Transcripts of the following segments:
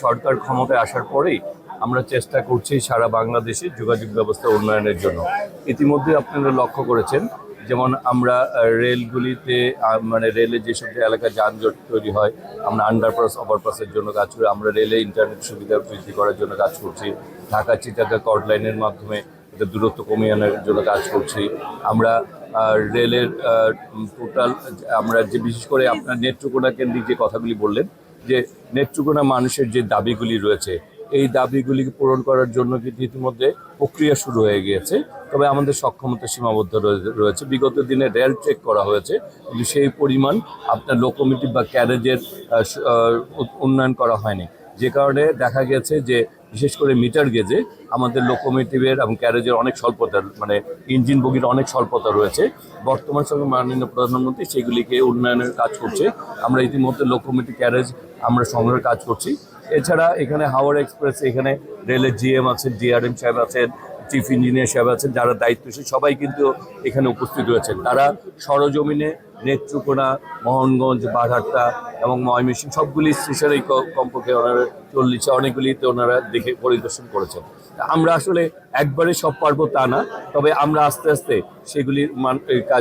সরকার ক্ষমতায় আসার পরেই আমরা চেষ্টা করছি সারা বাংলাদেশে যোগাযোগ ব্যবস্থা উন্নয়নের জন্য। ইতিমধ্যে আপনারা লক্ষ্য করেছেন, যেমন আমরা রেলগুলিতে মানে রেলে যেসব এলাকায় যানজট তৈরি হয়, আমরা আন্ডারপাস ওভারপাসের জন্য কাজ করি, আমরা রেলে ইন্টারনেট সুবিধা বৃদ্ধি করার জন্য কাজ করছি, ঢাকা চিটাগাং কর্ড লাইনের মাধ্যমে এটা দূরত্ব কমিয়ে আনার জন্য কাজ করছি। আমরা রেলের টোটাল আমরা যে বিশেষ করে আপনার নেত্রকোনা কেন্দ্রিক যে কথাগুলি বললেন, যে নেত্রকোনা মানুষের যে দাবিগুলি রয়েছে, এই দাবিগুলিকে পূরণ করার জন্য কিন্তু ইতিমধ্যে প্রক্রিয়া শুরু হয়ে গিয়েছে। তবে আমাদের সক্ষমতা সীমাবদ্ধ রয়েছে। বিগত দিনে রেল চেক করা হয়েছে, কিন্তু সেই পরিমাণ আপনার লোকোমোটিভ বা ক্যারেজের উন্নয়ন করা হয়নি, যে কারণে দেখা গেছে যে বিশেষ করে মিটার গেজে আমাদের লোকোমোটিভের এবং ক্যারেজের অনেক স্বল্পতা, মানে ইঞ্জিন বগির অনেক স্বল্পতা রয়েছে। বর্তমান সময়ে মাননীয় প্রধানমন্ত্রী সেগুলিকে উন্নয়নের কাজ করছে। আমরা ইতিমধ্যে লোকোমোটিভ ক্যারেজ আমরা সংগ্রহের কাজ করছি। এছাড়া এখানে হাওড়া এক্সপ্রেস, এখানে রেলের জিএম আছেন, ডিআরএম সাহেব আছেন, চিফ ইঞ্জিনিয়ার সাহেব আছেন, যারা দায়িত্বশীল সবাই কিন্তু এখানে উপস্থিত রয়েছেন। তারা সরজমিনে নেত্রকোনা, মোহনগঞ্জ, বারহাট্টা এবং ময়মনসিংহ সবগুলি স্টেশনে কমপক্ষে ওনারা 40 অনেকগুলিতে ওনারা দেখে পরিদর্শন করেছেন। আমরা আসলে একবারে সব পারবো তা না, তবে আমরা আস্তে আস্তে সেগুলির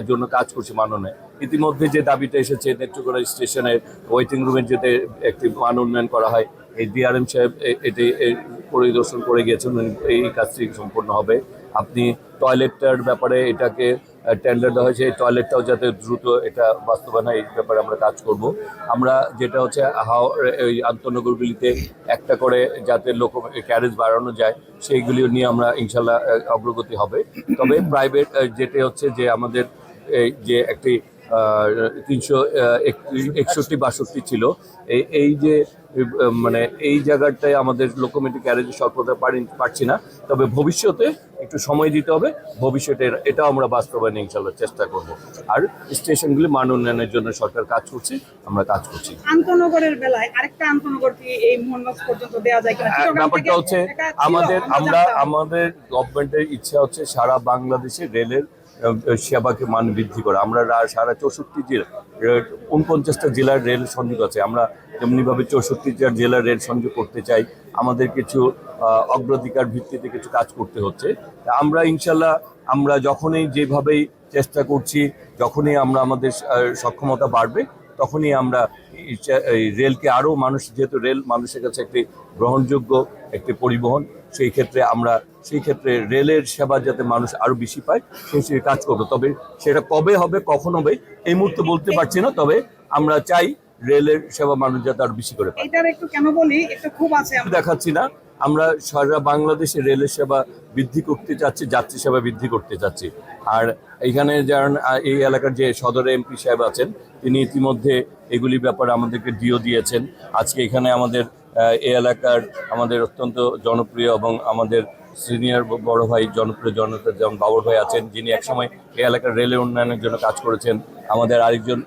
জন্য কাজ করছি মাননে। ইতিমধ্যে যে দাবিটা এসেছে নেত্রকোনা স্টেশনের ওয়েটিং রুমের যাতে একটি মান উন্নয়ন করা হয়, এই ডিআরএম সাহেব এটি পরিদর্শন করে গিয়েছেন, এই কাজটি সম্পূর্ণ হবে। আপনি টয়লেটটার ব্যাপারে এটাকে টেন্ডার দেওয়া হয়েছে, এই টয়লেটটাও যাতে দ্রুত এটা বাস্তবায়ন হয় এই ব্যাপারে আমরা কাজ করব। আমরা যেটা হচ্ছে এই আন্তনগরগুলিতে একটা করে যাতে ক্যারেজ বাড়ানো যায় সেইগুলিও নিয়ে আমরা ইনশাল্লাহ অগ্রগতি হবে। তবে প্রাইভেট যেটা হচ্ছে যে আমাদের যে একটি 361-62 ছিল, এই যে মানে এই জায়গাটায় আমাদের লোকোমোটিভ ক্যারেজের স্বল্পতা পারছি না। তবে ভবিষ্যতে একটু সময় দিতে হবে, ভবিষ্যতে এটাও আমরা বাস্তবায়নে ইনশাল্লাহ চেষ্টা করব। আর স্টেশনগুলি মান উন্নয়নের জন্য সরকার কাজ করছে, আমরা কাজ করছি। আন্তনগরের বেলায় আরেকটা আন্তনগর কি এই মোহনগঞ্জ পর্যন্ত দেওয়া যায় কিনা? ব্যাপারটা হচ্ছে আমাদের গভর্নমেন্টের ইচ্ছা হচ্ছে সারা বাংলাদেশে রেলের সেবাকে মান বৃদ্ধি করা। আমরা সারা 64 জেলা 49টা জেলার রেল সংযোগ আছে, আমরা তেমনিভাবে 64টা জেলার রেল সংযোগ করতে চাই। আমাদের কিছু অগ্রাধিকার ভিত্তিতে কিছু কাজ করতে হচ্ছে। আমরা ইনশাল্লাহ আমরা যখনই যেভাবেই চেষ্টা করছি, যখনই আমরা আমাদের সক্ষমতা বাড়বে, তখনই আমরা রেলকে আরও যেহেতু রেল মানুষের কাছে একটি গ্রহণযোগ্য একটি পরিবহন, সেই ক্ষেত্রে রেলের সেবা যাতে মানুষ আরও বেশি পায় সেই কাজ করবো। তবে সেটা কবে হবে, কখন হবে এই মুহূর্তে বলতে পারছি না, তবে আমরা চাই রেলের সেবা মানুষ যাতে আরও বেশি করে পায়। দেখাচ্ছি না, আমরা সারা বাংলাদেশে রেলের সেবা বৃদ্ধি করতে চাচ্ছি, যাত্রী সেবা বৃদ্ধি করতে চাচ্ছি। আর এইখানে যারা এই এলাকার যে সদরে এমপি সাহেব আছেন, তিনি ইতিমধ্যে এগুলি ব্যাপারে আমাদেরকে দিয়েছেন। আজকে এখানে আমাদের এই এলাকার আমাদের অত্যন্ত জনপ্রিয় এবং আমাদের সিনিয়র বড় ভাই, জনপ্রিয় জনতা যেমন বাবর ভাই আছেন, যিনি একসময় এই এলাকার রেলের উন্নয়নের জন্য কাজ করেছেন। আমাদের আরেকজন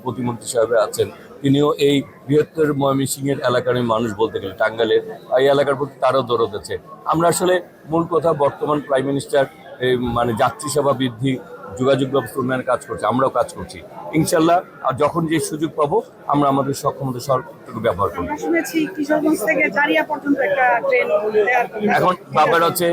প্রতিমন্ত্রী সাহেব আছেন, তিনিও এই বৃহত্তর ময়মনসিংহের এলাকার মানুষ বলতে গেলে টাঙ্গাইলের এই এলাকার প্রতি তারও দরদ আছে। আমরা আসলে মূল কথা বর্তমান প্রাইম মিনিস্টার মানে যাত্রী সেবা বৃদ্ধি, যোগাযোগ ব্যবস্থা উন্নয়নের কাজ করছে, আমরাও কাজ করছি ইনশাল্লাহ। আর যখন যে সুযোগ পাবো আমরা আমাদের সক্ষমতা সবটুকু ব্যবহার করবো। এখন ব্যাপার হচ্ছে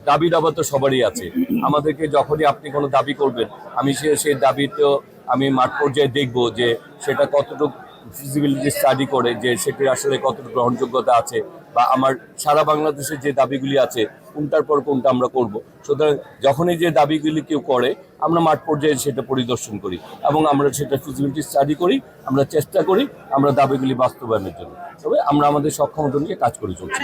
দাবি দাবা তো সবারই আছে। আমাদেরকে যখনই আপনি কোনো দাবি করবেন, আমি সেই দাবিতেও আমি মাঠ পর্যায়ে দেখবো যে সেটা কতটুকু ফিজিবিলিটি স্টাডি করে যে সেটির আসলে কতটুকু গ্রহণযোগ্যতা আছে, বা আমার সারা বাংলাদেশের যে দাবিগুলি আছে কোনটার পর কোনটা আমরা করব। সুতরাং যখনই যে দাবিগুলি কেউ করে আমরা মাঠ পর্যায়ে সেটা পরিদর্শন করি এবং আমরা সেটা ফিজিবিলিটি স্টাডি করি, আমরা চেষ্টা করি আমরা দাবিগুলি বাস্তবায়নের জন্য। তবে আমরা আমাদের সক্ষমতা নিয়ে কাজ করে চলছি।